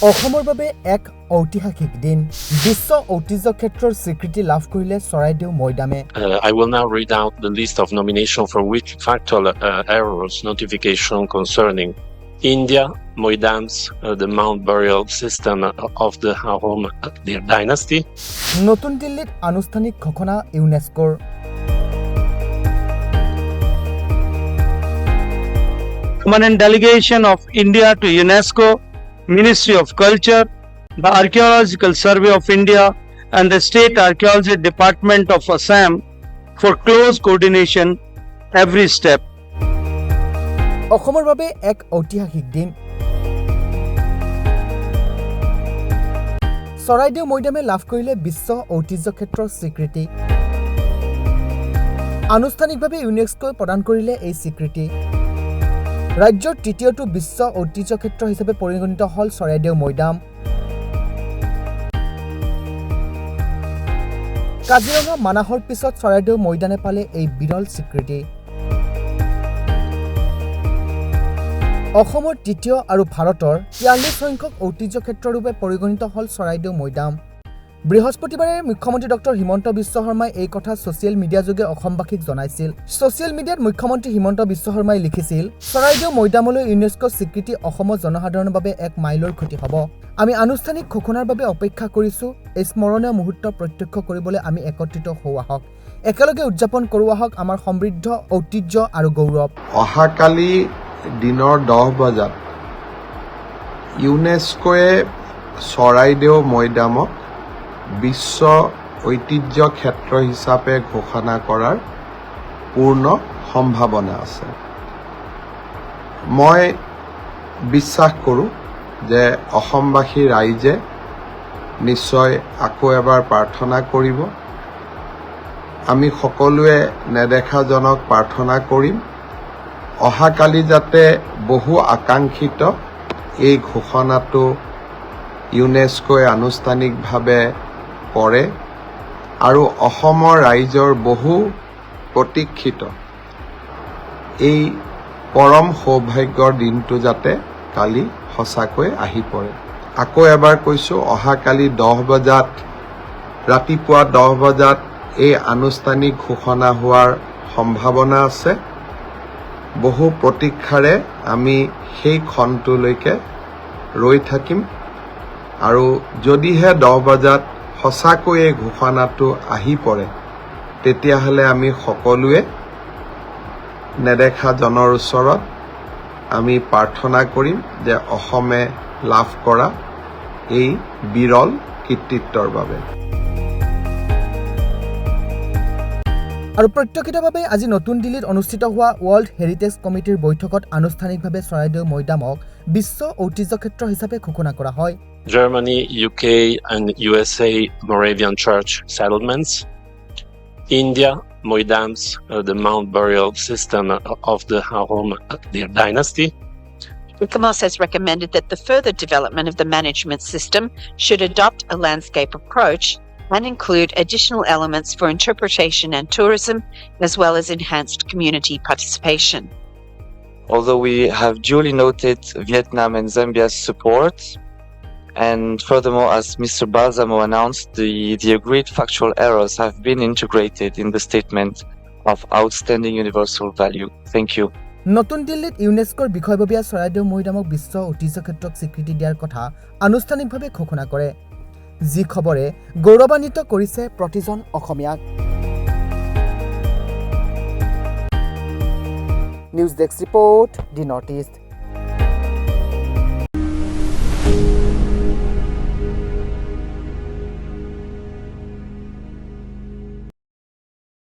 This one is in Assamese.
অসমৰ বাবে এক ঐতিহাসিক দিন বিশ্ব ঐতিহ্য ক্ষেত্ৰৰ স্বীকৃতি লাভ কৰিলে Charaideo মৈদামে I will now read out the list of nominations for which factual errors notification concerning India, Moidams, the Mount Burial System of the Ahom dynasty. নতুন দিল্লীত আনুষ্ঠানিক ঘোষণা ইউনেস্কোৰ Permanent delegation of India to UNESCO, Ministry of Culture, the Archaeological Survey of India and the State Archaeology Department of Assam for close coordination every step. অসমৰ বাবে এক ঐতিহাসিক দিন চৰাইদেউ মৈদামে লাভ কৰিলে বিশ্ব ঐতিহ্য ক্ষেত্ৰৰ স্বীকৃতি আনুষ্ঠানিকভাৱে ইউনেস্কোই প্ৰদান কৰিলে এই স্বীকৃতি ৰাজ্যৰ তৃতীয়টো বিশ্ব ঐতিহ্য ক্ষেত্ৰ হিচাপে পৰিগণিত হল চৰাইদেউ মৈদাম কাজিৰঙা মানাহৰ পিছত চৰাইদেউ মৈদামে পালে এই বিৰল স্বীকৃতি অসমৰ তৃতীয় আৰু ভাৰতৰ ৪৩ সংখ্যক ঐতিহ্য ক্ষেত্ৰৰূপে পৰিগণিত হল চৰাইদেউ মৈদাম বৃহস্পতিবাৰে মুখ্যমন্ত্ৰী ডক্টৰ হিমন্ত বিশ্ব শৰ্মাই এই কথা ছচিয়েল মিডিয়া যোগে অসমবাসীক জনাইছিল ছচিয়েল মিডিয়াত মুখ্যমন্ত্ৰী হিমন্ত বিশ্ব শৰ্মাই লিখিছিল চৰাইদেউ মৈদামলৈ ইউনেস্কো স্বীকৃতি অসমৰ জনসাধাৰণৰ বাবে এক মাইলৰ খুঁটি হ'ব আমি আনুষ্ঠানিক ঘোষণাৰ বাবে অপেক্ষা কৰিছো এই স্মৰণীয় মুহূৰ্ত প্ৰত্যক্ষ কৰিবলৈ আমি একত্ৰিত হওঁ আহক একেলগে উদযাপন কৰোঁ আহক আমাৰ সমৃদ্ধ ঐতিহ্য আৰু গৌৰৱ অহাকালি দিনৰ 10 বজাত ইউনেস্কোয়ে চৰাইদেউ মৈদামক বিশ্ব ঐতিহ্য ক্ষেত্ৰ হিচাপে ঘোষণা কৰাৰ পূৰ্ণ সম্ভাৱনা আছে মই বিশ্বাস কৰোঁ যে অসমবাসী ৰাইজে নিশ্চয় আকৌ এবাৰ প্ৰাৰ্থনা কৰিব আমি সকলোৱে নেদেখাজনক প্ৰাৰ্থনা কৰিম অহাকালি যাতে বহু আকাংক্ষিত এই ঘোষণাটো ইউনেস্কোয়ে আনুষ্ঠানিকভাৱে কৰে আৰু অসমৰ ৰাইজৰ বহু প্ৰতীক্ষিত এই পৰম সৌভাগ্যৰ দিনটো যাতে কালি সঁচাকৈ আহি পৰে আকৌ এবাৰ কৈছোঁ অহাকালি 10 বজাত ৰাতিপুৱা 10 বজাত এই আনুষ্ঠানিক ঘোষণা হোৱাৰ সম্ভাৱনা আছে বহু প্ৰতীক্ষাৰে আমি সেই ক্ষণটোলৈকে ৰৈ থাকিম আৰু যদিহে 10 বজাত সঁচাকৈ এই ঘোষণাটো আহি পৰে তেতিয়াহ'লে আমি সকলোৱে নেদেখা জনৰ ওচৰত আমি প্ৰাৰ্থনা কৰিম যে অসমে লাভ কৰা এই বিৰল কৃতিত্বৰ বাবে আৰু প্ৰত্যক্ষিতভাৱে আজি নতুন দিল্লীত অনুষ্ঠিত হোৱা ৱৰ্ল্ড হেৰিটেজ কমিটিৰ বৈঠকত আনুষ্ঠানিকভাৱে চৰাইদেউ মৈদামক বিশ্ব ঐতিহ্য ক্ষেত্ৰ হিচাপে ঘোষণা কৰা হয় Germany, UK, and USA Moravian Church settlements. India, Moidams, the Mount Burial System of the Ahom dynasty. ICOMOS has recommended that the further development of the management system should adopt a landscape approach and include additional elements for interpretation and tourism, as well as enhanced community participation. Although we have duly noted Vietnam and Zambia's support, and furthermore, as Mr. Balsamo announced, the agreed factual errors have been integrated in the statement of outstanding universal value. Thank you. নতুন দিল্লীত ইউনেস্কোৰ বিষয়ববীয়া চৰাইদেউ মৈদামক বিশ্ব ঐতিহ্য ক্ষেত্ৰক স্বীকৃতি দিয়াৰ কথা আনুষ্ঠানিকভাৱে ঘোষণা কৰে যি খবৰে গৌৰৱান্বিত কৰিছে প্ৰতিজন অসমীয়াক নিউজ ডেস্ক ৰিপৰ্ট দি নৰ্থ ইষ্ট